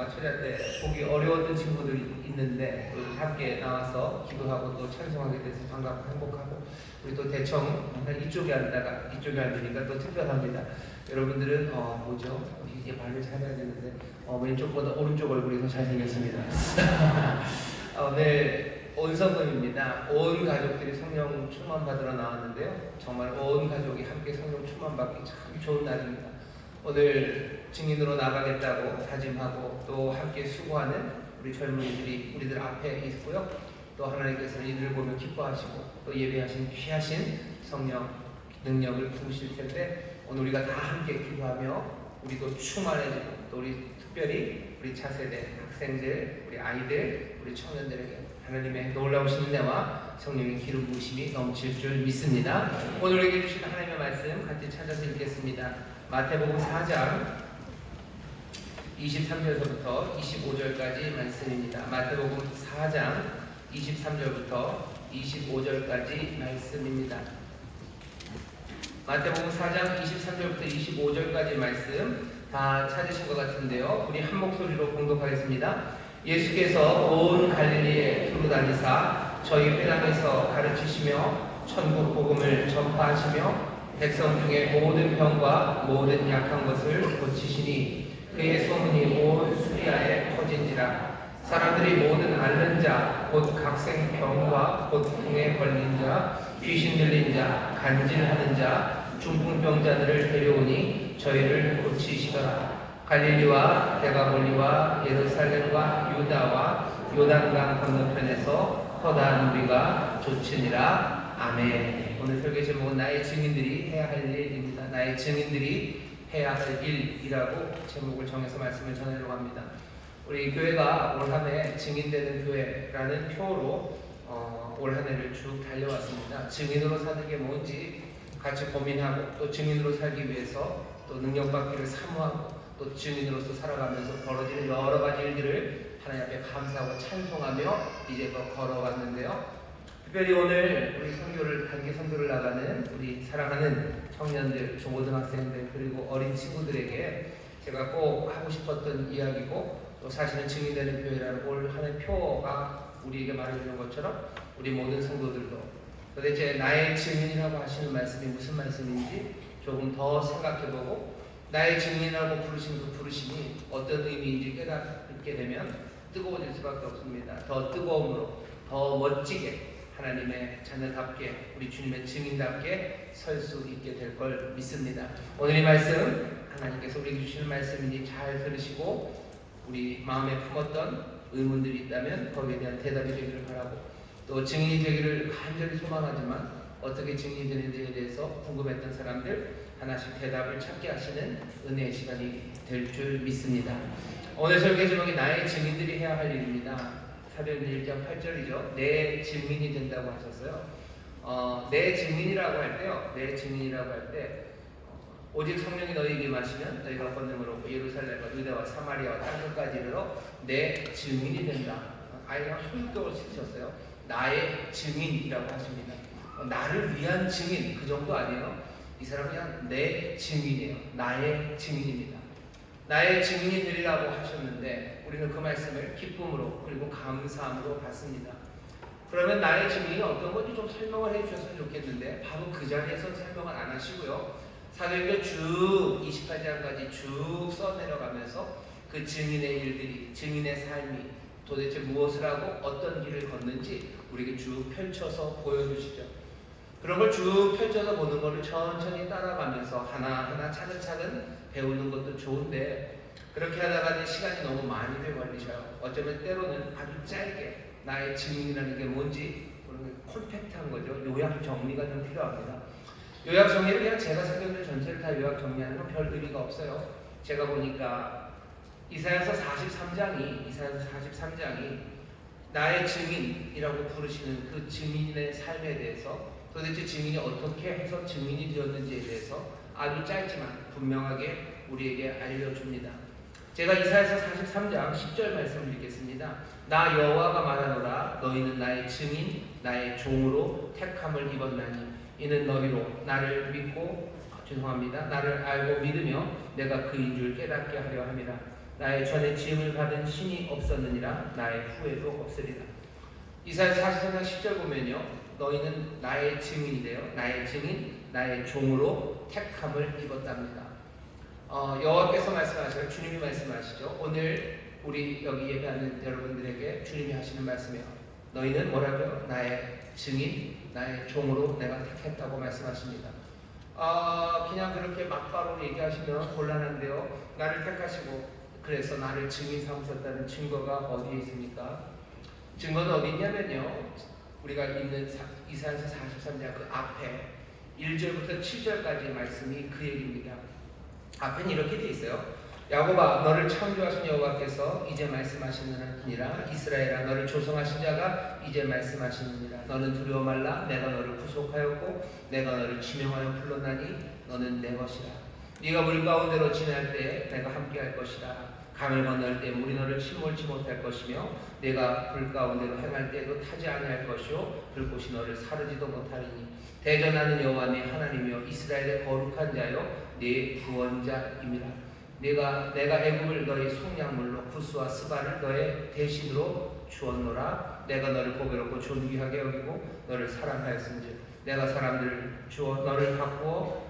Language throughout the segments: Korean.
초대 때 보기 어려웠던 친구들이 있는데 함께 나와서 기도하고 또 찬송하게 돼서 반갑고 행복하고, 우리 또 대청 이쪽에 앉다가 이쪽에 앉으니까 또 특별합니다. 여러분들은 뭐죠? 이게 말을 잘해야 되는데 왼쪽보다 오른쪽 얼굴이 더 잘생겼습니다. 네, 온 성도입니다. 온 가족들이 성령 충만 받으러 나왔는데요. 정말 온 가족이 함께 성령 충만 받기 참 좋은 날입니다. 오늘 증인으로 나가겠다고 다짐하고 또 함께 수고하는 우리 젊은이들이 우리들 앞에 있고요. 또 하나님께서 이들을 보며 기뻐하시고 또 예배하신 귀하신 성령 능력을 부으실 텐데, 오늘 우리가 다 함께 기도하며 우리도 충만해지고, 또 우리 특별히 우리 차세대 학생들, 우리 아이들, 우리 청년들에게 하나님의 놀라우신 은혜와 성령의 기름 부으심이 넘칠 줄 믿습니다. 오늘 우리에게 주신 하나님의 말씀 같이 찾아서 읽겠습니다. 마태복음 4장 23절부터 25절까지 말씀입니다. 마태복음 4장 23절부터 25절까지 말씀입니다. 마태복음 4장 23절부터 25절까지 말씀 다 찾으신 것 같은데요. 우리 한 목소리로 공독하겠습니다. 예수께서 온 갈릴리에 두루 다니사 저희 회당에서 가르치시며 천국 복음을 전파하시며 백성 중에 모든 병과 모든 약한 것을 고치시니 그의 소문이 온 시리아에 퍼진지라. 사람들이 모든 앓는 자 곧 각생병과 고통에 걸린 자, 귀신 들린 자, 간질하는 자, 중풍병자들을 데려오니 저희를 고치시더라. 갈릴리와 데가볼리와 예루살렘과 유다와 요단강 건너편에서 커다란 무리가 좇으니라. 아멘. 오늘 설교 제목은 나의 증인들이 해야 할 일입니다. 나의 증인들이 해야 할 일이라고 제목을 정해서 말씀을 전하려고 합니다. 우리 교회가 올 한 해 증인되는 교회라는 표로 올 한 해를 쭉 달려왔습니다. 증인으로 사는 게 뭔지 같이 고민하고, 또 증인으로 살기 위해서 또 능력받기를 사모하고, 또 증인으로서 살아가면서 벌어지는 여러 가지 일들을 하나님 앞에 감사하고 찬송하며 이제껏 걸어왔는데요. 특별히 오늘 우리 선교를 단기 선교를 나가는 우리 사랑하는 청년들, 중고등학생들, 그리고 어린 친구들에게 제가 꼭 하고 싶었던 이야기고, 또 사실은 증인되는 교회라는 올 한 해 표가 우리에게 말해주는 것처럼 우리 모든 성도들도 도대체 나의 증인이라고 하시는 말씀이 무슨 말씀인지 조금 더 생각해보고, 나의 증인이라고 부르신 그 부르심이 어떤 의미인지 깨닫게 되면 뜨거워질 수밖에 없습니다. 더 뜨거움으로 더 멋지게 하나님의 자녀답게, 우리 주님의 증인답게 설 수 있게 될 걸 믿습니다. 오늘 이 말씀 하나님께서 우리에게 주시는 말씀인지 잘 들으시고, 우리 마음에 품었던 의문들이 있다면 거기에 대한 대답이 되기를 바라고, 또 증인이 되기를 간절히 소망하지만 어떻게 증인이 되는지에 대해서 궁금했던 사람들 하나씩 대답을 찾게 하시는 은혜의 시간이 될 줄 믿습니다. 오늘 설교 제목이 나의 증인들이 해야 할 일입니다. 사도행전 1장 8절이죠. 내 증인이 된다고 하셨어요. 내 증인이라고 할 때요. 내 증인이라고 할 때 오직 성령이 너희에게 임하시면 너희가 권능을 얻고 예루살렘과 유대와 사마리아와 땅끝까지 이르러 내 증인이 된다. 아이가 소유격을 쓰셨어요. 나의 증인이라고 하십니다. 나를 위한 증인, 그 정도 아니에요. 이 사람은 그냥 내 증인이에요. 나의 증인입니다. 나의 증인이 되리라고 하셨는데 우리는 그 말씀을 기쁨으로 그리고 감사함으로 받습니다. 그러면 나의 증인이 어떤 건지 좀 설명을 해주셨으면 좋겠는데 바로 그 자리에서 설명을 안 하시고요. 사도행전 쭉 28장까지 쭉 써내려가면서 그 증인의 일들이, 증인의 삶이 도대체 무엇을 하고 어떤 길을 걷는지 우리에게 쭉 펼쳐서 보여주시죠. 그런 걸 쭉 펼쳐서 보는 것을 천천히 따라가면서 하나하나 차근차근 배우는 것도 좋은데, 그렇게 하다가 시간이 너무 많이 걸리셔요. 어쩌면 때로는 아주 짧게 나의 증인이라는 게 뭔지 콤팩트한 거죠. 요약 정리가 좀 필요합니다. 요약 정리를 그냥 제가 사도행전 전체를 다 요약 정리하는 건 별 의미가 없어요. 제가 보니까 이사야서 43장이 나의 증인이라고 부르시는 그 증인의 삶에 대해서, 도대체 증인이 어떻게 해서 증인이 되었는지에 대해서 아주 짧지만 분명하게 우리에게 알려줍니다. 제가 이사야서 43장 10절 말씀을 읽겠습니다. 나 여호와가 말하노라. 너희는 나의 증인, 나의 종으로 택함을 입었나니 이는 너희로 나를 믿고 나를 알고 믿으며 내가 그인 줄 깨닫게 하려 함이라. 나의 전에 지음을 받은 신이 없었느니라. 나의 후에도 없으리라. 이사야 44장 10절 보면요, 너희는 나의 증인이래요. 나의 증인, 나의 종으로 택함을 입었답니다. 여호와께서 말씀하셔요. 주님이 말씀하시죠. 오늘 우리 여기 예배하는 여러분들에게 주님이 하시는 말씀이에요. 너희는 뭐라고요? 나의 증인, 나의 종으로 내가 택했다고 말씀하십니다. 그냥 그렇게 막바로 얘기하시면 곤란한데요. 나를 택하시고 그래서 나를 증인 삼으셨다는 증거가 어디에 있습니까? 증거는 어디 있냐면요, 우리가 있는 이사야서 43장 그 앞에 1절부터 7절까지의 말씀이 그 얘기입니다. 앞에는 이렇게 되어 있어요. 야곱아, 너를 창조하신 여호와께서 이제 말씀하시느니라. 이스라엘아, 너를 조성하신 자가 이제 말씀하시느니라. 너는 두려워 말라. 내가 너를 구속하였고 내가 너를 지명하여 불렀나니 너는 내 것이라. 네가 물 가운데로 지날 때 내가 함께할 것이라. 강을 건널 때 물이 너를 침몰치 못할 것이며 내가 불 가운데로 행할 때도 타지 아니할 것이요 불꽃이 너를 사르지도 못하리니 대전하는 여호와 네 하나님이여 이스라엘의 거룩한 자여 네 구원자임이라. 내가 애굽을 너의 속량물로 구스와 스바를 너의 대신으로 주었노라. 내가 너를 보배롭고 존귀하게 여기고 너를 사랑하였은즉 내가 사람들을 주어 너를 바꾸어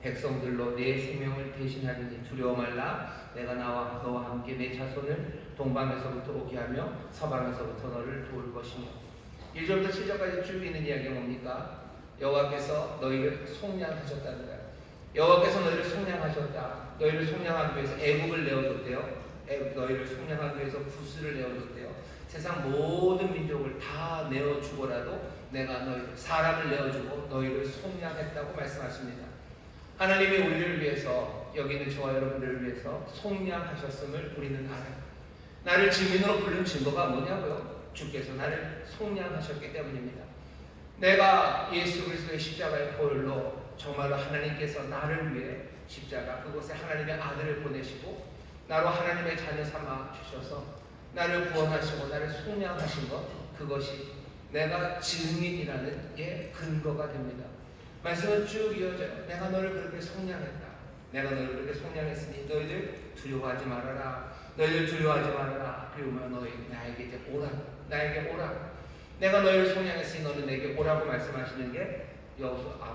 백성들로 내 생명을 대신하리니 두려워 말라. 내가 나와 너와 함께 내 자손을 동방에서부터 오게 하며 서방에서부터 너를 도울 것이며. 1절부터 7절까지 쭉 있는 이야기가 뭡니까? 여호와께서 너희를 속량하셨다는 거예요. 여호와께서 너희를 속량하셨다. 너희를 속량하기 위해서 애굽을 내어줬대요. 너희를 속량하기 위해서 구스를 내어줬대요. 세상 모든 민족을 다 내어주고라도 내가 사람을 내어주고 너희를 속량했다고 말씀하십니다. 하나님이 우리를 위해서, 여기 있는 저와 여러분들을 위해서 속량하셨음을 우리는 알아요. 나를 증인으로 부른 증거가 뭐냐고요? 주께서 나를 속량하셨기 때문입니다. 내가 예수 그리스도의 십자가의 보혈로 정말로 하나님께서 나를 위해 십자가 그곳에 하나님의 아들을 보내시고 나로 하나님의 자녀 삼아 주셔서 나를 구원하시고 나를 속량하신 것, 그것이 내가 증인이라는 근거가 됩니다. 말씀은 쭉 이어져요. 내가 너를 그렇게 속량했다. 내가 너를 그렇게 속량했으니 너희들 두려워하지 말아라. 너희들 두려워하지 말아라. 그리고 너희 나에게 이제 오라. 나에게 오라. 내가 너희를 속량했으니 너는 내게 오라고 말씀하시는 게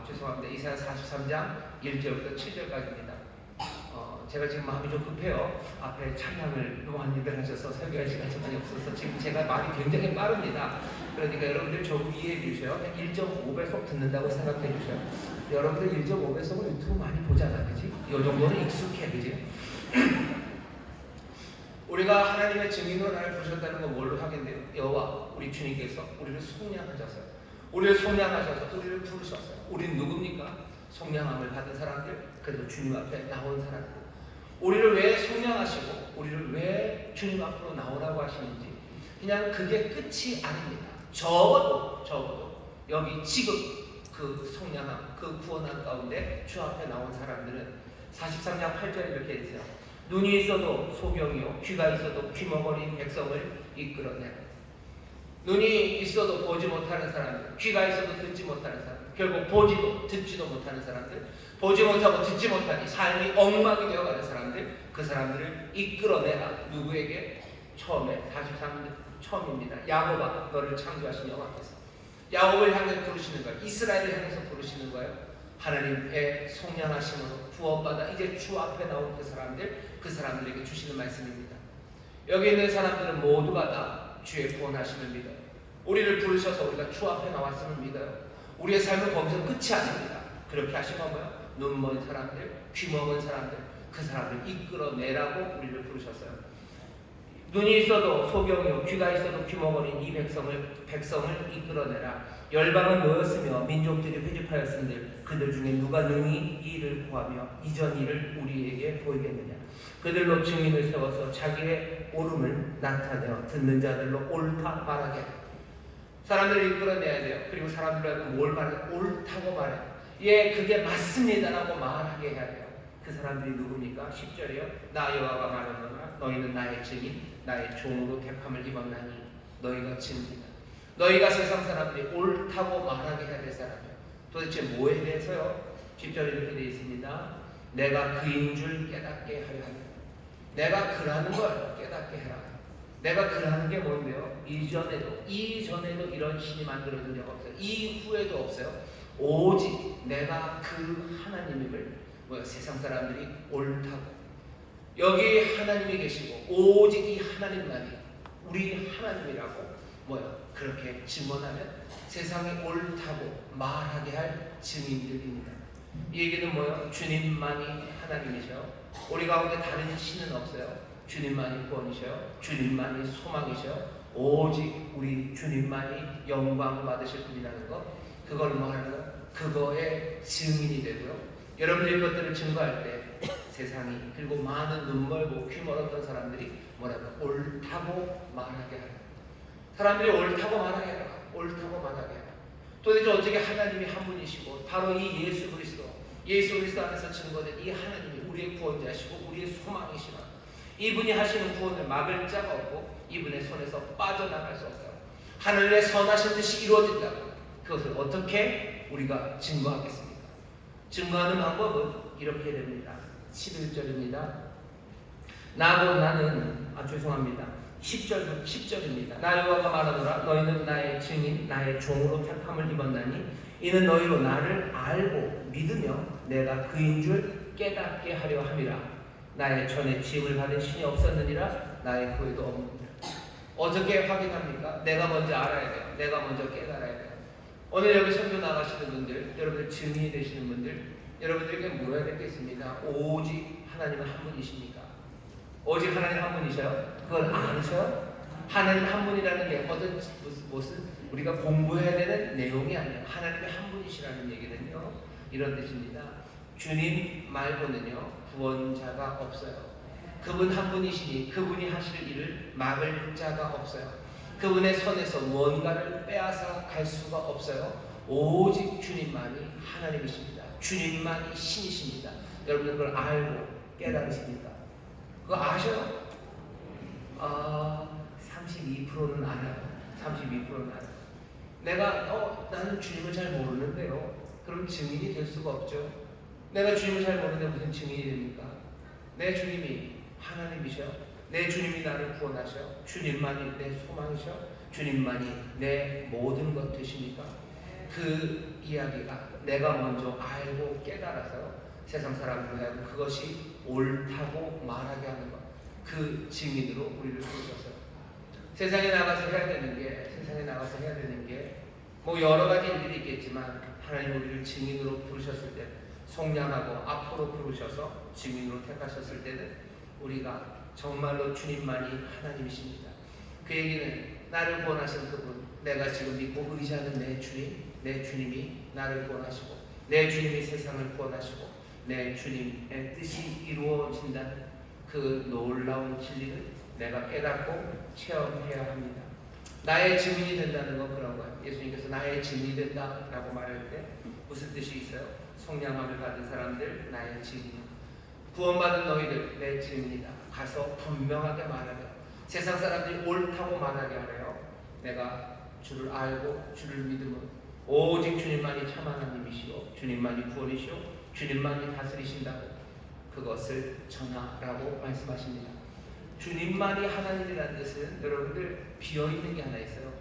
죄송합니다. 이사야 43장 1절부터 7절까지입니다. 제가 지금 마음이 좀 급해요. 앞에 찬양을 많이들 하셔서 설교할 시간이 많이 없어서 지금 제가 말이 굉장히 빠릅니다. 그러니까 여러분들 조금 이해해 주셔요. 1.5배속 듣는다고 생각해 주셔요. 여러분들 1.5배속은 유튜브 많이 보잖아, 그지? 이 정도는 익숙해, 그지? 우리가 하나님의 증인으로 나를 부르셨다는 건 뭘로 하겠네요? 여호와 우리 주님께서 우리를 속량하셨어요. 우리를 속량하셔서 우리를 부르셨어요. 우리는 누굽니까? 속량함을 받은 사람들, 그래서 주님 앞에 나온 사람들. 우리를 왜 속량하시고 우리를 왜 주님 앞으로 나오라고 하시는지 그냥 그게 끝이 아닙니다. 적어도 여기 지금 그 속량함, 그 구원함 가운데 주 앞에 나온 사람들은 43장 8절에 이렇게 되세요. 눈이 있어도 소경이요 귀가 있어도 귀머거린 백성을 이끌어내라. 눈이 있어도 보지 못하는 사람들, 귀가 있어도 듣지 못하는 사람들, 결국 보지도 듣지도 못하는 사람들, 보지 못하고 듣지 못하니 삶이 엉망이 되어가는 사람들, 그 사람들을 이끌어내라. 누구에게? 처음에 43절 처음입니다. 야곱아, 너를 창조하신 여호와께서 야곱을 향해 부르시는 거예요. 이스라엘을 향해서 부르시는 거예요. 하나님의 속량하심으로 구원받아 이제 주 앞에 나온 그 사람들에게 주시는 말씀입니다. 여기 있는 사람들은 모두가 다 주의 구원하심을 믿어요. 우리를 부르셔서 우리가 주 앞에 나왔음을 믿어요. 우리의 삶은 거기서 끝이 아닙니다. 그렇게 하신 건가요? 눈 먼 사람들, 귀 먹은 사람들, 그 사람들 이끌어내라고 우리를 부르셨어요. 눈이 있어도 소경이요 귀가 있어도 귀머거린 이 백성을 이끌어내라. 열방은 놓였으며 민족들이 회집하였은들 그들 중에 누가 능히 이 일을 구하며 이전 일을 우리에게 보이겠느냐. 그들로 증인을 세워서 자기의 옳음을 나타내어 듣는 자들로 옳다 말하게. 사람들을 이끌어내야 돼요. 그리고 사람들하고 뭘 말해? 옳다고 말해. 예, 그게 맞습니다라고 말하게 해야 돼요. 그 사람들이 누굽니까? 10절이요. 나 여호와가 말하노라. 너희는 나의 증인, 나의 종으로 택함을 입었나니 너희가 증인이다. 너희가 세상 사람들이 옳다고 말하게 해야 될 사람이에요. 도대체 뭐에 대해서요? 10절에 이렇게 되어 있습니다. 내가 그인 줄 깨닫게 하려 합니다. 내가 그라는 걸 깨닫게 해라. 내가 그라는 게 뭔데요? 이전에도 이런 신이 만들어진 적 없어요. 이후에도 없어요. 오직 내가 그 하나님임을 세상 사람들이 옳다고, 여기 하나님이 계시고 오직 이 하나님만이 우리 하나님이라고 그렇게 증언하면 세상이 옳다고 말하게 할 증인들입니다. 이 얘기는 주님만이 하나님이셔. 우리 가운데 다른 신은 없어요. 주님만이 구원이셔. 주님만이 소망이셔. 오직 우리 주님만이 영광을 받으실 분이라는 것, 그걸 말하는 것, 그거의 증인이 되고요. 여러분들이 그것들을 증거할 때 세상이, 그리고 많은 눈멀고 귀 멀었던 사람들이 옳다고 말하게 하라. 사람들이 옳다고 말하게 하라. 옳다고 말하게 하라. 도대체 어떻게 하나님이 한 분이시고 바로 이 예수 그리스도 안에서 증거된 이 하나님이 우리의 구원자시고 우리의 소망이시라. 이분이 하시는 구원을 막을 자가 없고 이분의 손에서 빠져나갈 수 없어요. 하늘의 선하신 뜻이 이루어진다고, 그것을 어떻게 우리가 증거하겠습니까? 증거하는 방법은 이렇게 됩니다. 11절입니다. 나는 10절입니다. 나 여호와가 말하노라. 너희는 나의 증인, 나의 종으로 택함을 입었나니 이는 너희로 나를 알고 믿으며 내가 그인 줄 깨닫게 하려 함이라. 나의 전에 지음을 받은 신이 없었느니라. 나의 후에도 없느니라. 어떻게 확인합니까? 내가 먼저 알아야 돼요. 내가 먼저 깨달아야 돼요. 오늘 여기 선교 나가시는 분들, 여러분들 증인이 되시는 분들, 여러분들에게 물어야 되겠습니다. 오직 하나님은 한 분이십니까? 오직 하나님 한 분이셔요? 그걸 아셔요? 하나님 한 분이라는 게 무슨 우리가 공부해야 되는 내용이 아니에요. 하나님의 한 분이시라는 얘기는요, 이런 뜻입니다. 주님 말고는요 구원자가 없어요. 그분 한 분이시니 그분이 하실 일을 막을 자가 없어요. 그분의 손에서 무언가를 빼앗아 갈 수가 없어요. 오직 주님만이 하나님이십니다. 주님만이 신이십니다. 여러분들 그걸 알고 깨달으십니까? 그거 아셔요? 32%는 알아요. 32%는 알아요. 내가 나는 주님을 잘 모르는데요. 그럼 증인이 될 수가 없죠. 내가 주님을 잘 모르는데 무슨 증인이 됩니까? 내 주님이 하나님이셔. 내 주님이 나를 구원하셔. 주님만이 내 소망이셔. 주님만이 내 모든 것 되십니까? 그 이야기가 내가 먼저 알고 깨달아서 세상 사람들을 하여금 그것이 옳다고 말하게 하는 것, 그 증인으로 우리를 부르셨어요. 세상에 나가서 해야 되는 게 여러 가지 일들이 있겠지만 하나님 우리를 증인으로 부르셨을 때, 속량하고 앞으로 부르셔서 증인으로 택하셨을 때는 우리가 정말로 주님만이 하나님이십니다. 그 얘기는 나를 구원하신 그분, 내가 지금 믿고 의지하는 내 주님이 나를 구원하시고 내 주님이 세상을 구원하시고 내 주님의 뜻이 이루어진다는 그 놀라운 진리를 내가 깨닫고 체험해야 합니다. 나의 증인이 된다는 건 그런 거예요. 예수님께서 나의 증인이 된다라고 말할 때 무슨 뜻이 있어요? 속량함을 받은 사람들 나의 증인, 구원받은 너희들 내 증인이다. 가서 분명하게 말하며 세상 사람들이 옳다고 말하게 하래요. 내가 주를 알고 주를 믿으면 오직 주님만이 참 하나님이시오, 주님만이 구원이시오, 주님만이 다스리신다고 그것을 전하라고 말씀하십니다. 주님만이 하나님이라는 뜻은 여러분들 비어있는 게 하나 있어요.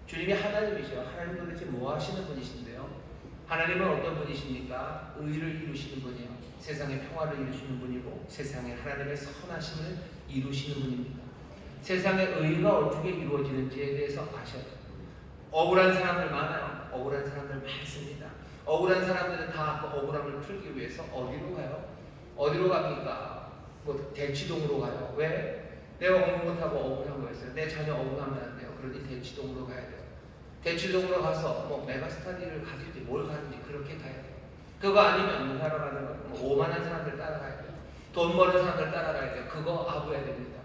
주님이 하나님이시오. 하나님 도대체 뭐 하시는 분이신데요? 하나님은 어떤 분이십니까? 의를 이루시는 분이에요. 세상의 평화를 이루시는 분이고 세상에 하나님의 선하심을 이루시는 분입니다. 세상의 의가 어떻게 이루어지는지에 대해서 아셔야 돼요. 억울한 사람들 많아요. 억울한 사람들 많습니다. 억울한 사람들은 다 그 억울함을 풀기 위해서 어디로 가요? 어디로 갑니까? 대치동으로 가요. 왜? 내가 공부 못하고 억울한 거였어요. 내 자녀 억울하면 안 돼요. 그러니 대치동으로 가야 돼요. 대치동으로 가서 메가스터디를 가든지 뭘 가든지 그렇게 가야 돼요. 그거 아니면 뭐 하러 가는 거예요? 오만한 사람들 따라가야 돼요. 돈 버는 사람들 따라가야 돼요. 그거 아부해야 됩니다.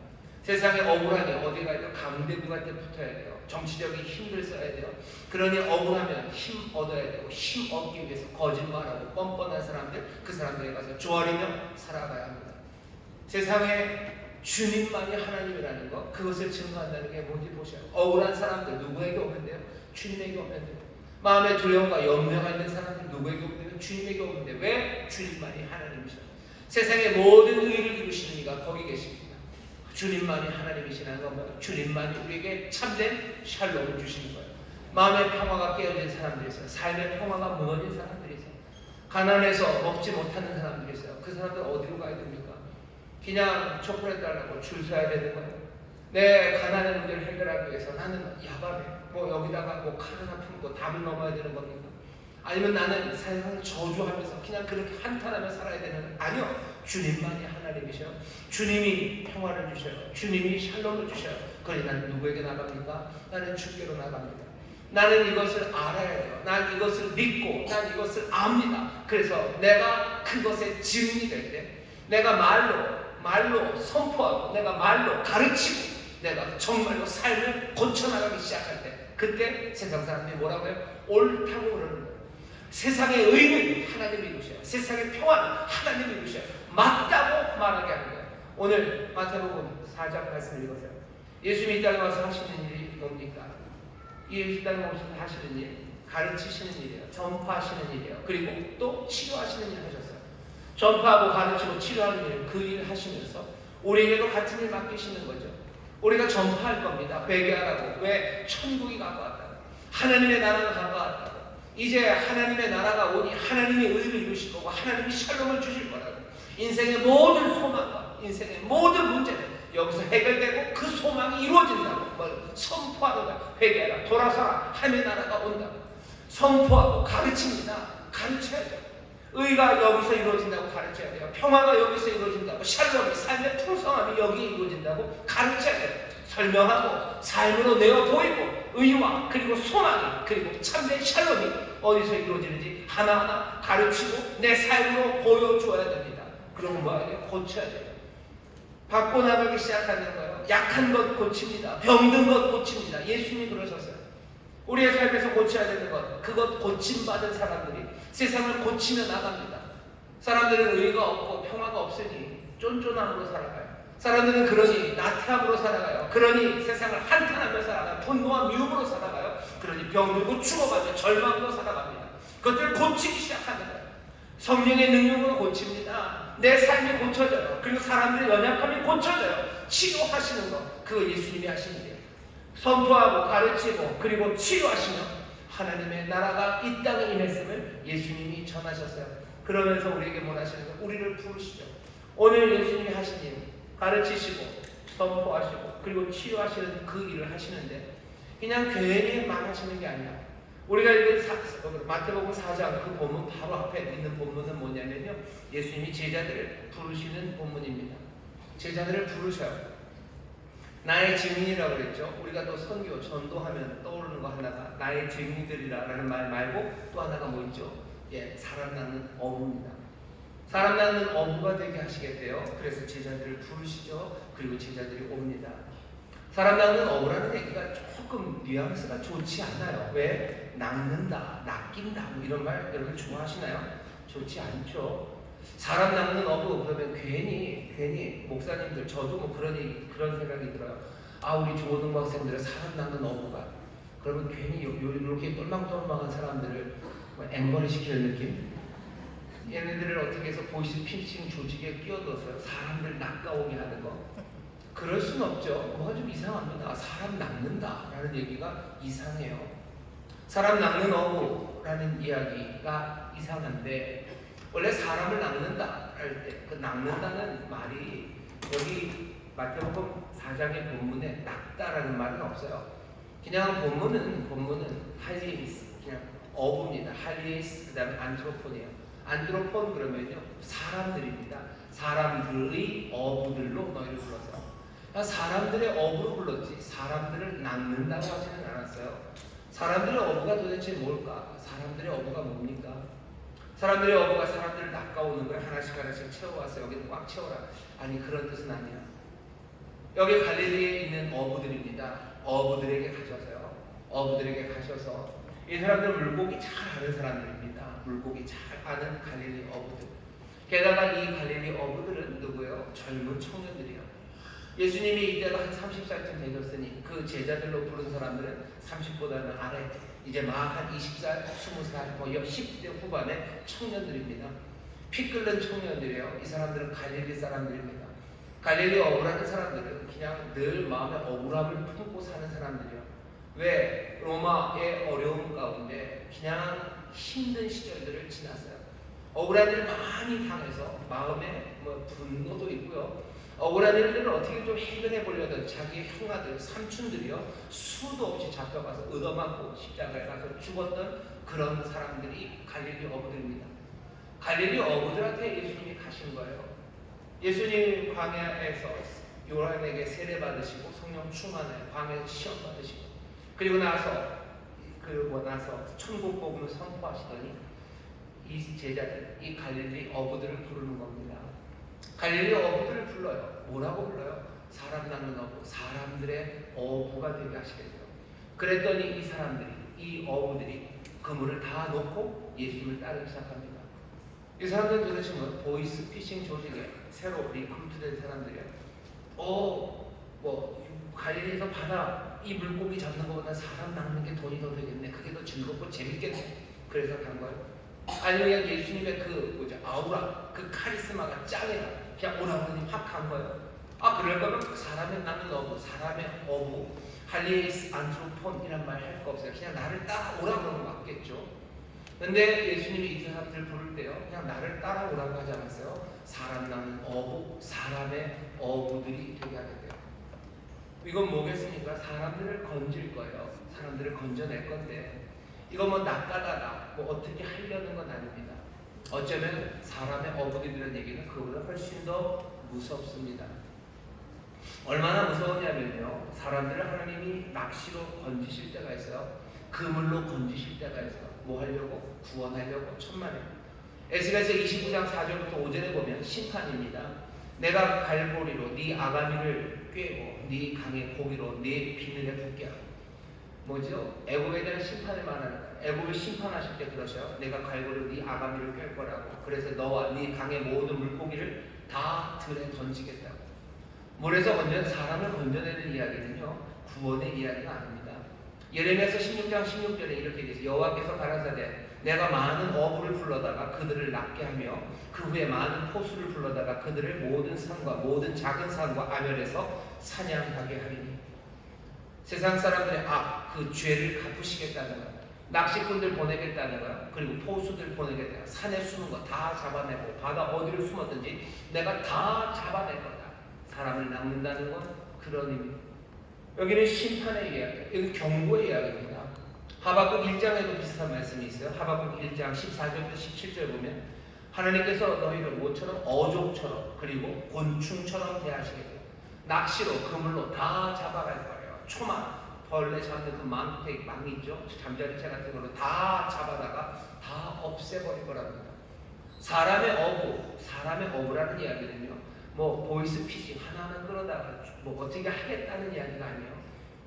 세상에 억울하게 어디 가야 돼요? 강대국한테 붙어야 돼요. 정치적인 힘을 써야 돼요. 그러니 억울하면 힘 얻어야 되고, 힘 얻기 위해서 거짓말하고 뻔뻔한 사람들, 그 사람들에 가서 조아리며 살아가야 합니다. 세상에 주님만이 하나님이라는 것, 그것을 증거한다는 게 뭔지 보셔요. 억울한 사람들 누구에게 오면 돼요? 주님에게 오면 돼요. 마음에 두려움과 염려가 있는 사람들 누구에게 오면 돼요? 주님에게 오면 돼요. 왜? 주님만이 하나님이셔요. 세상의 모든 의를 이루시는 이가 거기 계십니다. 주님만이 하나님이시라는 건 뭐예요? 주님만이 우리에게 참된 샬롬을 주시는 거예요. 마음의 평화가 깨어진 사람들이 있어요. 삶의 평화가 무너진 사람들이 있어요. 가난해서 먹지 못하는 사람들이 있어요. 그 사람들 어디로 가야 됩니까? 그냥 초콜릿 달라고 줄 서야 되는 거예요. 내 가난의 문제를 해결하기 위해서 나는 야밤에 여기다가 칼 하나 풀고 담을 넘어야 되는 겁니까? 아니면 나는 세상을 저주하면서 그냥 그렇게 한탄하며 살아야 되는? 아니요. 주님만이 하나님이셔요. 주님이 평화를 주셔요. 주님이 샬롬을 주셔요. 그러니 나는 누구에게 나갑니까? 나는 주께로 나갑니다. 나는 이것을 알아야 해요. 난 이것을 믿고 난 이것을 압니다. 그래서 내가 그것에 증인이 될 때 내가 말로 선포하고 내가 말로 가르치고 내가 정말로 삶을 고쳐나가기 시작할 때 그때 세상 사람들이 뭐라고 해요? 옳다고 그러는 거예요. 세상의 의는 하나님이 이루셔요. 세상의 평화는 하나님이 이루셔요. 맞다고 말하게 하는 거예요. 오늘 마태복음 4장 말씀을 읽으세요. 예수님이 이 땅에 와서 하시는 일이 뭡니까? 이 땅에 와서 하시는 일, 가르치시는 일이에요. 전파하시는 일이에요. 그리고 또 치료하시는 일을 하셨어요. 전파하고 가르치고 치료하는 일, 그 일을 하시면서 우리에게도 같은 일 맡기시는 거죠. 우리가 전파할 겁니다. 회개하라고. 왜? 천국이 가까웠다고. 하나님의 나라가 가까웠다고. 이제 하나님의 나라가 오니 하나님의 의를 이루실 거고 하나님이 샬롬을 주실 거라고. 인생의 모든 소망과 인생의 모든 문제는 여기서 해결되고 그 소망이 이루어진다고. 뭘 선포하는 거야. 회개하라, 돌아서라, 하나님의 나라가 온다고. 선포하고 가르칩니다. 가르쳐야죠. 의가 여기서 이루어진다고 가르쳐야 돼요. 평화가 여기서 이루어진다고, 샬롬이, 삶의 풍성함이 여기에 이루어진다고 가르쳐야 돼요. 설명하고 삶으로 내어 보이고 의와 그리고 소망이 그리고 참된 샬롬이 어디서 이루어지는지 하나하나 가르치고 내 삶으로 보여줘야 됩니다. 그러면 뭐야? 고쳐야 돼요. 바꿔나가기 시작하는 거예요. 약한 것 고칩니다. 병든 것 고칩니다. 예수님이 그러셨어요. 우리의 삶에서 고쳐야 되는 것, 그것 고침받은 사람들이 세상을 고치며 나갑니다. 사람들은 의가 없고 평화가 없으니 쫀쫀함으로 살아가요. 사람들은 그러니 나태함으로 살아가요. 그러니 세상을 한탄하며 살아가요. 분노와 미움으로 살아가요. 그러니 병들고 죽어가며 절망으로 살아갑니다. 그것들을 고치기 시작하는 거예요. 성령의 능력으로 고칩니다. 내 삶이 고쳐져요. 그리고 사람들의 연약함이 고쳐져요. 치료하시는 것, 그거 예수님이 하시는 일이에요. 선포하고 가르치고 그리고 치료하시며 하나님의 나라가 이 땅에 임했음을 예수님이 전하셨어요. 그러면서 우리에게 원하시는 것, 우리를 부르시죠. 오늘 예수님이 하신 일, 가르치시고 선포하시고 그리고 치유하시는 그 일을 하시는데 그냥 괜히 말하시는 게 아니라 우리가 읽은 마태복음 4장 그 본문 바로 앞에 있는 본문은 뭐냐면요, 예수님이 제자들을 부르시는 본문입니다. 제자들을 부르셔요. 나의 증인이라고 그랬죠. 우리가 또 선교, 전도하면 떠오르는 거 하나가 나의 증인들이라는 말 말고 또 하나가 뭐 있죠? 사람 낳는 어부입니다. 사람 낳는 어부가 되게 하시겠대요. 그래서 제자들을 부르시죠. 그리고 제자들이 옵니다. 사람 낳는 어부라는 얘기가 조금 뉘앙스가 좋지 않나요? 왜? 낳는다, 낚인다 뭐 이런 말 여러분 좋아하시나요? 좋지 않죠. 사람 낳는 어부 그러면 괜히 목사님들 저도 뭐 그런 생각이 들어요. 아, 우리 중고등학생들은 사람 낳는 어부가 그러면 괜히 이렇게 똘망똘망한 사람들을 앵벌을 시키는 느낌? 얘네들을 어떻게 해서 보이스피싱 조직에 끼워넣어서 사람들 낚아오게 하는 거? 그럴 순 없죠. 뭐가 좀 이상합니다. 사람 낚는다라는 얘기가 이상해요. 사람 낚는 어부라는 이야기가 이상한데 원래 사람을 낚는다 할 때 그 낚는다는 말이 여기 마태복음 4장의 본문에 낚다라는 말은 없어요. 그냥 본문은 할리에이스, 그냥 어부입니다. 할리에이스, 그 다음에 안트로폰이에요. 안트로폰 그러면요 사람들입니다. 사람들의 어부들로 너희를 불렀어요. 사람들의 어부로 불렀지 사람들을 낚는다고 하지는 않았어요. 사람들의 어부가 도대체 뭘까? 사람들의 어부가 뭡니까? 사람들의 어부가 사람들을 낚아오는 거야. 하나씩 채워와서 여기는 꽉 채워라. 아니, 그런 뜻은 아니야. 여기 갈릴리에 있는 어부들입니다. 어부들에게 가셔서 이 사람들은 물고기 잘 아는 사람들입니다. 물고기 잘 아는 갈릴리 어부들. 게다가 이 갈릴리 어부들은 누구예요? 젊은 청년들이에요. 예수님이 이때가 한 30살쯤 되셨으니 그 제자들로 부른 사람들은 30보다는 아래, 이제 막 한 20살, 20살, 10대 후반의 청년들입니다. 피 끓는 청년들이에요. 이 사람들은 갈릴리 사람들입니다. 갈릴리 어부라는 사람들은 그냥 늘 마음에 억울함을 품고 사는 사람들이에요. 왜? 로마의 어려움 가운데 그냥 힘든 시절들을 지났어요. 억울한 일을 많이 당해서 마음에 분노도 있고요. 억울한 일들을 어떻게 좀 해결해 보려던 자기의 형아들, 삼촌들이요, 수도 없이 잡혀가서 얻어맞고 십자가에 가서 죽었던 그런 사람들이 갈릴리 어부들입니다. 갈릴리 어부들한테 예수님이 가신 거예요. 예수님 광야에서 요한에게 세례 받으시고 성령 충만해 광야에서 시험 받으시고 그리고 나서 천국 복음을 선포하시더니 이 제자들, 이 갈릴리 어부들을 부르는 겁니다. 갈릴리 어부들을 불러요. 뭐라고 불러요? 사람 낳는 어부, 사람들의 어부가 되게 하시겠죠. 그랬더니 이 사람들이, 이 어부들이 그물을 다 놓고 예수님을 따르기 시작합니다. 이 사람들은 도대체 보이스 피싱 조직에 새로 리크루트된 사람들이에요. 갈릴리에서 바다 이 물고기 잡는 것보다 사람 낚는 게 돈이 더 되겠네. 그게 더 즐겁고 재밌겠네. 그래서 간 거예요. 아니면 예수님의 아우라, 그 카리스마가 짱이다. 그냥 오라버니 확 간 거예요. 그럴 거면 사람의 낚는 어부, 사람의 어부, 할리에이스 안트로폰이란 말 할 거 없어요. 그냥 나를 따라오라 그러는 거 맞겠죠. 근데 예수님이 이 사람들을 부를 때요, 그냥 나를 따라오라고 하지 않았어요. 사람 낚는 어부, 사람의 어부들이 되게 하겠대요. 이건 뭐겠습니까? 사람들을 건질 거예요. 사람들을 건져낼 건데 이거 낚아다가 어떻게 하려는 건 아닙니다. 어쩌면 사람의 어부들이라는 얘기는 그보다 훨씬 더 무섭습니다. 얼마나 무서우냐면요, 사람들을 하나님이 낚시로 건지실 때가 있어요. 그물로 건지실 때가 있어요. 뭐 하려고? 구원하려고. 천만에. 에스겔서 29장 4절부터 5절에 보면 심판입니다. 내가 갈고리로 네 아가미를 꿰고 네 강의 고기로 네 비늘에 붙게 하고. 뭐죠? 애굽에 대한 심판을 말하는 거예요. 애굽을 심판하실 때 그러셔요. 내가 갈고리로 네 아가미를 꿰 거라고. 그래서 너와 네 강의 모든 물고기를 다 들에 던지겠다고. 물에서 건져낸 사람을 건져내는 이야기는요, 구원의 이야기가 아닙니다. 예레미야서 16장 16절에 이렇게 되어 있어요. 여호와께서 가라사대 내가 많은 어부를 불러다가 그들을 낚게 하며 그 후에 많은 포수를 불러다가 그들을 모든 산과 모든 작은 산과 아멸에서 사냥하게 하리니. 세상 사람들의 그 죄를 갚으시겠다는 거야. 낚시꾼들 보내겠다는 거야. 그리고 포수들 보내겠다는 거야. 산에 숨은 거 다 잡아내고 바다 어디를 숨었든지 내가 다 잡아낼 거다. 사람을 낚는다는 건 그런 의미. 여기는 심판의 이야기, 여기 경고의 이야기입니다. 하박국 1장에도 비슷한 말씀이 있어요. 하박국 1장 14절부터 17절 보면 하나님께서 너희를 모처럼 어족처럼 그리고 곤충처럼 대하시겠다. 낚시로 그물로 다 잡아갈 거예요. 초만 벌레 잡는 그 망 있죠? 잠자리채 같은 걸로 다 잡아다가 다 없애버릴 거랍니다. 사람의 어부라는 이야기는요, 보이스 피싱 하나하나 끌어다가 어떻게 하겠다는 이야기가 아니에요.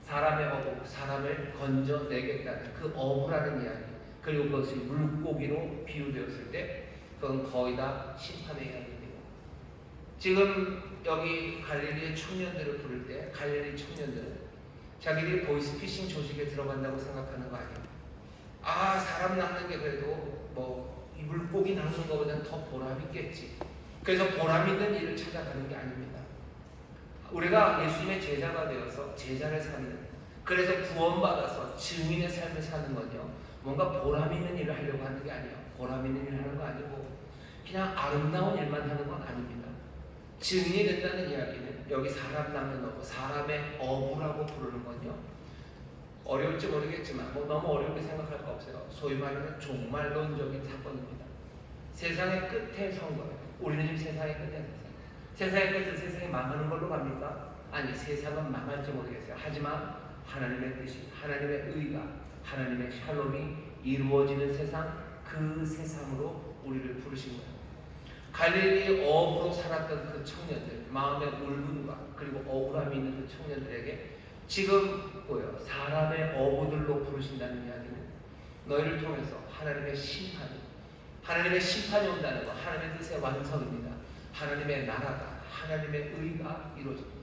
사람의 어부, 사람을 건져내겠다는 그 어부라는 이야기. 그리고 그것이 물고기로 비유되었을 때 그건 거의 다 심판의 이야기입니다. 지금 여기 갈릴리의 청년들을 부를 때 갈릴리 청년들은 자기들이 보이스 피싱 조직에 들어간다고 생각하는 거 아니에요. 사람 낚는 게 그래도 이 물고기 낚는 것보다는 더 보람 있겠지. 그래서 보람 있는 일을 찾아가는 게 아닙니다. 우리가 예수님의 제자가 되어서 제자를 사는, 그래서 구원받아서 증인의 삶을 사는 건요, 뭔가 보람 있는 일을 하려고 하는 게 아니에요. 보람 있는 일을 하는 거 아니고 그냥 아름다운 일만 하는 건 아닙니다. 증인이 된다는 이야기는 여기 사람 낚는 어부, 사람의 어부라고 부르는 건요, 어려울지 모르겠지만 너무 어렵게 생각할 거 없어요. 소위 말하는 종말론적인 사건입니다. 세상의 끝에 선 거예요. 우리는 지금 세상의 끝에 섰어요. 세상의 끝은 세상이 망하는 걸로 갑니까? 아니, 세상은 망할지 모르겠어요. 하지만 하나님의 뜻이, 하나님의 의가, 하나님의 샬롬이 이루어지는 세상, 그 세상으로 우리를 부르신 거예요. 갈릴리 어부로 살았던 그 청년들, 마음의 울분과 그리고 억울함이 있는 그 청년들에게 지금 사람의 어부들로 부르신다는 이야기는 너희를 통해서 하나님의 심판이 온다는 것, 하나님의 뜻의 완성입니다. 하나님의 나라가, 하나님의 의가 이루어집니다.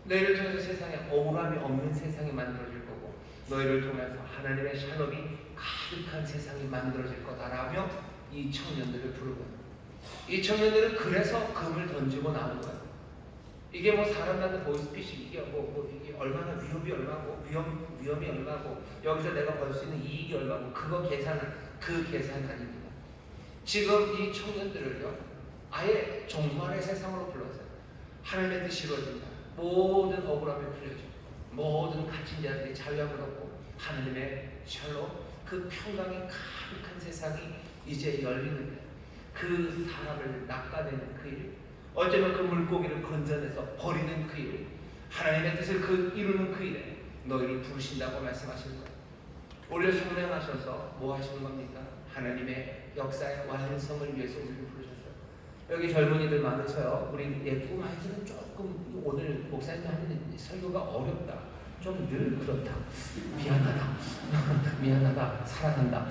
너희를 통해서 세상에 억울함이 없는 세상이 만들어질 거고, 너희를 통해서 하나님의 샬롬이 가득한 세상이 만들어질 거다라며 이 청년들을 부르고, 이 청년들은 그래서 금을 던지고 나온 거예요. 이게 뭐 사람 낳는 보이스피싱, 이게 이게 얼마나 위협이 얼마고 위험이 얼마고 여기서 내가 벌 수 있는 이익이 얼마고 그 계산 아닙니다. 지금 이 청년들을요 아예 종말의 세상으로 불러서요. 하나님의 뜻이 이루어진다. 모든 억울함이 풀려져. 모든 갇힌 자들이 자유함을 얻고 하나님의 샬롬, 그 평강이 가득한 세상이 이제 열리는데 그 사람을 낚아내는 그 일, 어쩌면 그 물고기를 건져내서 버리는 그 일, 하나님의 뜻을 이루는 그 일에 너희를 부르신다고 말씀하시는 거예요. 우리를 성령하셔서 뭐 하시는 겁니까? 하나님의 역사의 완성을 위해서 우리를 부르셨어요. 여기 젊은이들 많으셔요. 우리 꿈 하기는 조금 오늘 목사님 하는 설교가 어렵다. 좀 늘 그렇다. 미안하다. 사랑한다.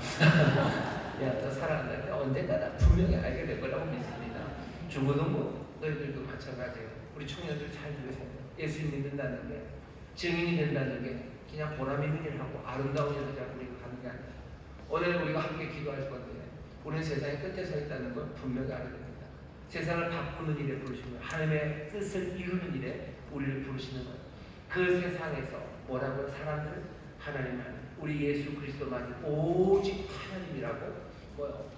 미안하다. 사랑한다. 언젠가 나 분명히 알게 될 거라고 믿습니다. 중고등부 너희들도 마찬가지예요. 우리 청년들 잘 들으세요. 예수 믿는다는 게 증인이 된다는 게 그냥 보람 있는 일 하고 아름다운 일 하자고 우리가 가는 게 아니라 오늘 우리가 함께 기도할 건데 우리는 세상의 끝에 서 있다는 걸 분명히 알아야 됩니다. 세상을 바꾸는 일에 부르시는 거예요. 하나님의 뜻을 이루는 일에 우리를 부르시는 거예요. 그 세상에서 뭐라고 사람들 하나님만 우리 예수 그리스도만 오직 하나님이라고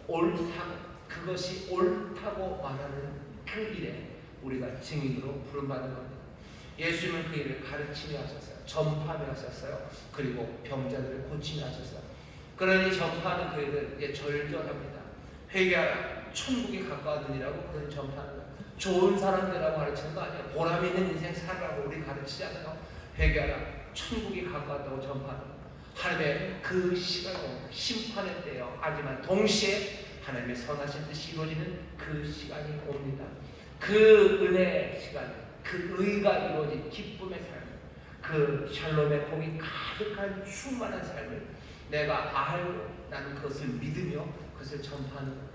옳다고 그것이 옳다고 말하는 그 일에 우리가 증인으로 부름받는 겁니다. 예수님은 그 일을 가르치며 하셨어요. 전파하며 하셨어요. 그리고 병자들을 고치며 하셨어요. 그러니 전파하는 그 일은 절절합니다. 회개하라. 천국이 가까웠느니라고 그런 전파하는 거예요. 좋은 사람들이라고 가르치는 거 아니에요. 보람 있는 인생 살라고 우리 가르치지 않아요. 회개하라. 천국이 가까웠다고 전파하는 거예요. 하나님의 그 시간은 심판의 때요. 하지만 동시에 하나님의 선하신 뜻이 이루어지는 그 시간이 옵니다. 그 은혜의 시간, 그 의가 이루어진 기쁨의 삶, 그 샬롬의 복이 가득한 충만한 삶을 내가 알고 나는 그것을 믿으며 그것을 전파하는 거예요.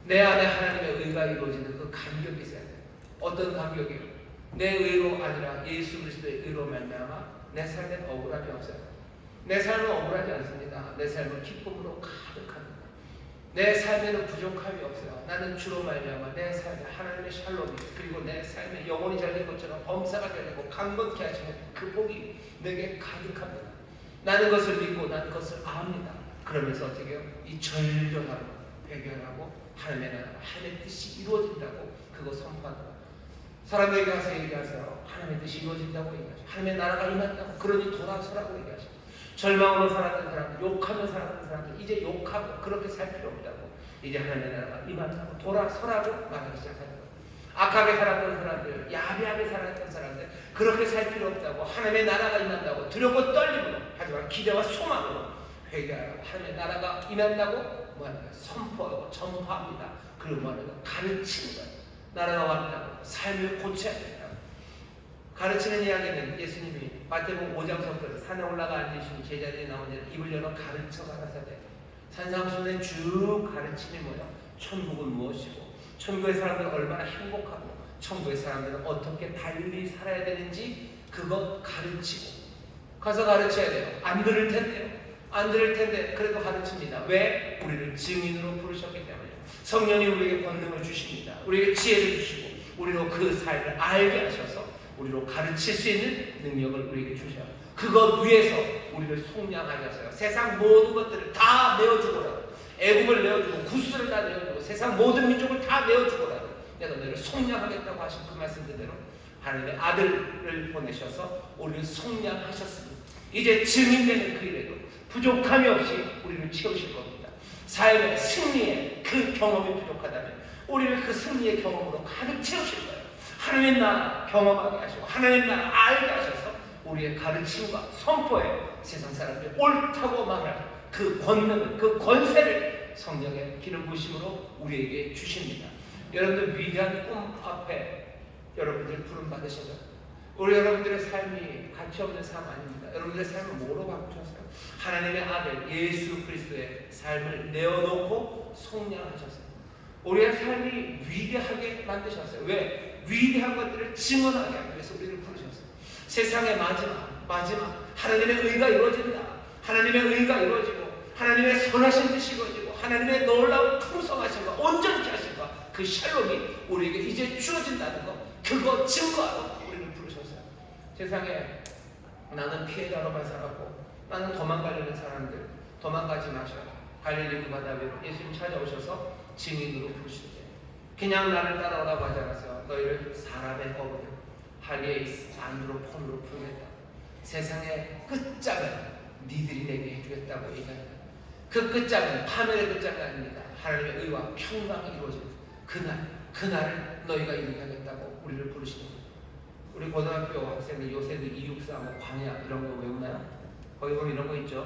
내 안에 하나님의 의가 이루어지는 그 감격이 있어야 돼요. 어떤 감격이요? 내 의로 아니라 예수 그리스도의 의로 말미암아 내 삶에 억울함이 없어요. 내 삶은 억울하지 않습니다. 내 삶은 기쁨으로 가득합니다. 내 삶에는 부족함이 없어요. 나는 주로 말미암아 내 삶에 하나님의 샬롬이 그리고 내 삶에 영혼이 잘된 것처럼 범사가 잘되고 강건케 하시는 그 복이 내게 가득합니다. 나는 그것을 믿고 나는 그것을 압니다. 그러면서 어떻게 해요? 이 절절하고 회개하고 하나님의 나라, 하나님의 뜻이 이루어진다고 그거 선포하는 거예요. 사람들에게 가서 얘기하세요. 하나님의 뜻이 이루어진다고 얘기하죠. 하나님의 나라가 임한다고. 그러니 돌아서라고 얘기하죠. 절망으로 살았던 사람들, 욕하며 살았던 사람들 이제 욕하고 그렇게 살 필요 없다고. 이제 하나님의 나라가 임한다고 돌아서라고 말하기 시작하는 거예요. 악하게 살았던 사람들, 야비하게 살았던 사람들 그렇게 살 필요 없다고. 하나님의 나라가 임한다고 두렵고 떨림으로 하지만 기대와 소망으로 회개하라고. 하나님의 나라가 임한다고 뭐하는 거예요? 선포하고 전파합니다. 그리고 뭐하는 거예요? 가르치는 거예요. 나라가 왔다고 삶을 고쳐야 된다고. 가르치는 이야기는 예수님이 마태복음 5장 설교 산에 올라가 앉으신 제자들이 나온 일을 입을 열어 가르쳐 가라사대 산상수훈에 쭉 가르치니 뭐예요? 천국은 무엇이고 천국의 사람들은 얼마나 행복하고 천국의 사람들은 어떻게 달리 살아야 되는지 그것 가르치고 가서 가르쳐야 돼요. 안 들을 텐데 그래도 가르칩니다. 왜? 우리를 증인으로 부르셨기 때문이에요. 성령이 우리에게 권능을 주십니다. 우리에게 지혜를 주시고 우리로 그 삶을 알게 하셔서 우리로 가르칠 수 있는 능력을 우리에게 주셔요. 그것 위해서 우리를 속량하게 하셔요. 세상 모든 것들을 다 내어주고라도 애국을 내어주고 구스를 다 내어주고 세상 모든 민족을 다 내어주고라도 내가 너희를 속량하겠다고 하신 그 말씀 그대로 하나님의 아들을 보내셔서 우리를 속량하셨습니다. 이제 증인되는 그 일에도 부족함이 없이 우리를 채우실 겁니다. 삶의 승리의 그 경험이 부족하다면 우리를 그 승리의 경험으로 가득 채우실 거예요. 하나님 나라 경험하게 하시고 하나님 나라 알게 하셔서 우리의 가르침과 선포에 세상 사람들이 옳다고 말할 그 권능을 그 권세를 성령의 기름 부으심으로 우리에게 주십니다. 여러분들 위대한 꿈 앞에 여러분들 부름 받으신 것 우리 여러분들의 삶이 가치없는 삶 아닙니다. 여러분들의 삶을 뭐로 바꾸셨어요? 하나님의 아들 예수 그리스도의 삶을 내어놓고 속량하셨어요. 우리의 삶이 위대하게 만드셨어요. 왜? 위대한 것들을 증언하게 하기 위해서 우리를 부르셨어요. 세상의 마지막 하나님의 의가 이루어진다. 하나님의 의가 이루어지고 하나님의 선하신 뜻이 이루어지고 하나님의 놀라운 풍성하심과 온전케 하심과 그 샬롬이 우리에게 이제 주어진다는 것, 그거 증거하러 우리를 부르셨어요. 세상에 나는 피해자로만 살았고 나는 도망가려는 사람들, 도망가지 마셔요. 갈릴리 그 바다 위로 예수님 찾아오셔서 증인으로 부르실 때 그냥 나를 따라오라고 하지 않았어요. 너희를 사람의 법으로 할리에이스 안드로폰으로 부르겠다. 세상의 끝장을 니들이 내게 해주겠다고 얘기합니다. 그 끝장은 파멸의 끝장이 아닙니다. 하나님의 의와 평강이 이루어지는 그날을 너희가 이루게 하겠다고 우리를 부르시는 거예요. 우리 고등학교 학생들 요새 그 264, 광야 이런 거 외우나요? 거기 보면 이런 거 있죠.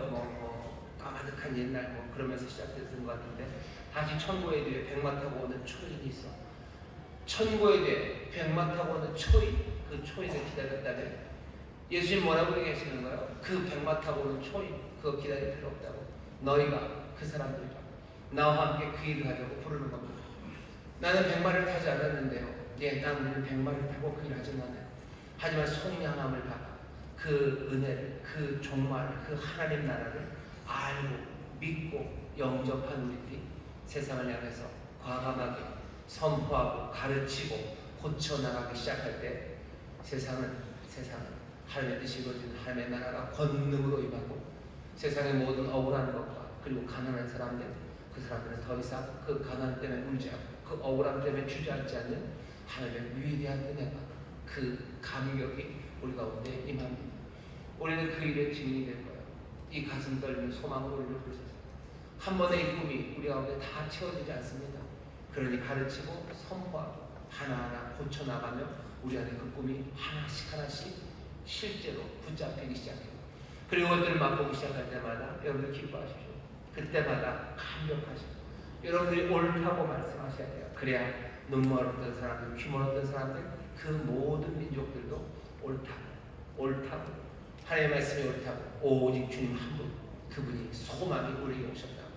까마득한 옛날 그러면서 시작됐던 것 같은데 다시 천고의 뒤에 백마 타고 오는 초인이 있어. 천고의 뒤에 백마 타고 오는 초인, 그 초인을 기다렸다면 예수님 뭐라고 얘기하시는 거예요? 그 백마 타고 오는 초인 그거 기다릴 필요 없다고. 너희가 그 사람들이라 나와 함께 그 일을 하자고 부르는 겁니다. 나는 백마를 타지 않았는데요. 나는 백마를 타고 그 일을 하지 않아요. 하지만 속량함을 받아 그 은혜를, 그 종말, 그 하나님 나라를 알고 믿고 영접한 우리들이 세상을 향해서 과감하게 선포하고 가르치고 고쳐나가기 시작할 때 세상은 하나님의 뜻이 이루어지는 하나님의 나라가 권능으로 임하고 세상의 모든 억울한 것과 그리고 가난한 사람들, 그 사람들은 더 이상 그 가난 때문에 울지 않고 그 억울함 때문에 주저앉지 않는 하나님의 위대한 은혜가, 그 감격이 우리 가운데 임합니다. 우리는 그 일의 증인이 될 거예요. 이 가슴 떨리는 소망으로 우리를 부르셨어요. 한 번의 이 꿈이 우리 가운데 다 채워지지 않습니다. 그러니 가르치고 선포하고 하나하나 고쳐나가며 우리 안에 그 꿈이 하나씩 실제로 붙잡히기 시작해요. 그리고 그것들을 맛보기 시작할 때마다 여러분들 기뻐하십시오. 그때마다 감격하십시오. 여러분들이 옳다고 말씀하셔야 돼요. 그래야 눈물 없던 사람들, 귀물 없던 사람들, 그 모든 민족들도 옳다고 하나님의 말씀이 옳다고 오직 주님 한 분, 그분이 소망이 우리에게 오셨다고,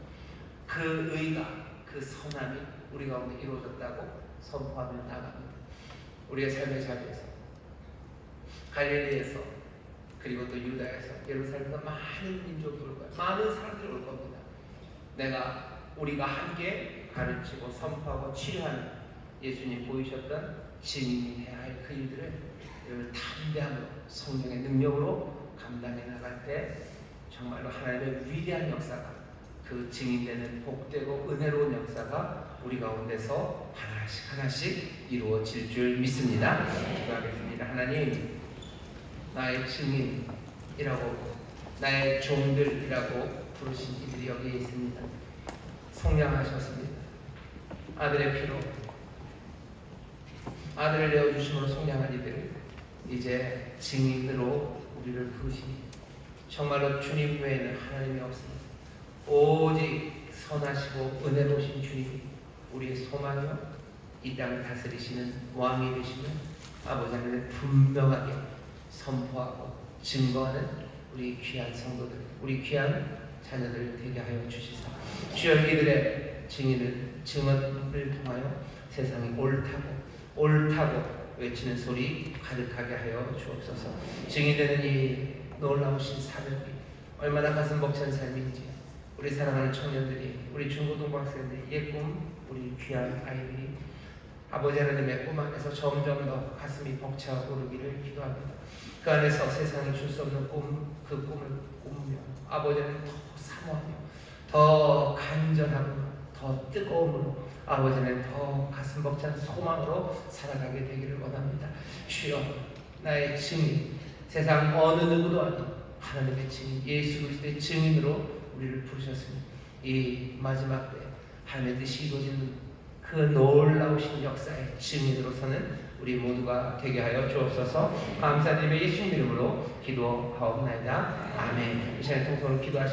그 의가, 그 선함이 우리 가운데 이루어졌다고 선포하며 나갑니다. 우리의 삶의 자리에서, 갈릴리에서, 그리고 또 유다에서, 예루살렘에서 많은 민족이 올 거예요. 많은 사람들이 올 겁니다. 우리가 함께 가르치고 선포하고 치료하는 예수님 보이셨던 증인이 해야 할 그 일들을 담대함으로 성령의 능력으로 감당해 나갈 때 정말로 하나님의 위대한 역사가, 그 증인되는 복되고 은혜로운 역사가 우리 가운데서 하나씩 이루어질 줄 믿습니다. 기도하겠습니다. 하나님, 나의 증인이라고, 나의 종들이라고 부르신 이들이 여기에 있습니다. 속량하셨습니다. 아들의 피로 아들을 내어주심으로 속량한 이들, 이제 증인으로 우리를 부르시니 정말로 주님 외에는 하나님이 없습니다. 오직 선하시고 은혜로우신 주님이 우리의 소망이요, 이 땅을 다스리시는 왕이 되시는 아버지 하나님을 분명하게 선포하고 증거하는 우리 귀한 성도들, 우리 귀한 자녀들 되게 하여 주시사 주여, 이들의 증언을 통하여 세상이 옳다고 외치는 소리 가득하게 하여 주옵소서. 증인되는 이 놀라우신 사명이 얼마나 가슴 벅찬 삶인지, 우리 사랑하는 청년들이, 우리 중고등부 학생들이, 예꿈 우리 귀한 아이들이 아버지 하나님의 꿈 안에서 점점 더 가슴이 벅차오르기를 기도합니다. 그 안에서 세상이 줄 수 없는 꿈, 그 꿈을 꾸며 아버지는 더 사모하며 더 간절하고 더 뜨거움으로 아버지는 더 가슴 벅찬 소망으로 살아가게 되기를 원합니다. 주여, 나의 증인, 세상 어느 누구도 아닌 하나님의 증인, 예수 그리스도의 증인으로 우리를 부르셨습니다. 이 마지막 때 하나님의 뜻이 이루어지는 그 놀라우신 역사의 증인으로서는 우리 모두가 되게 하여 주옵소서. 감사드리며 예수님 이름으로 기도하옵나이다. 아멘. 이 시간에 통성으로 기도하시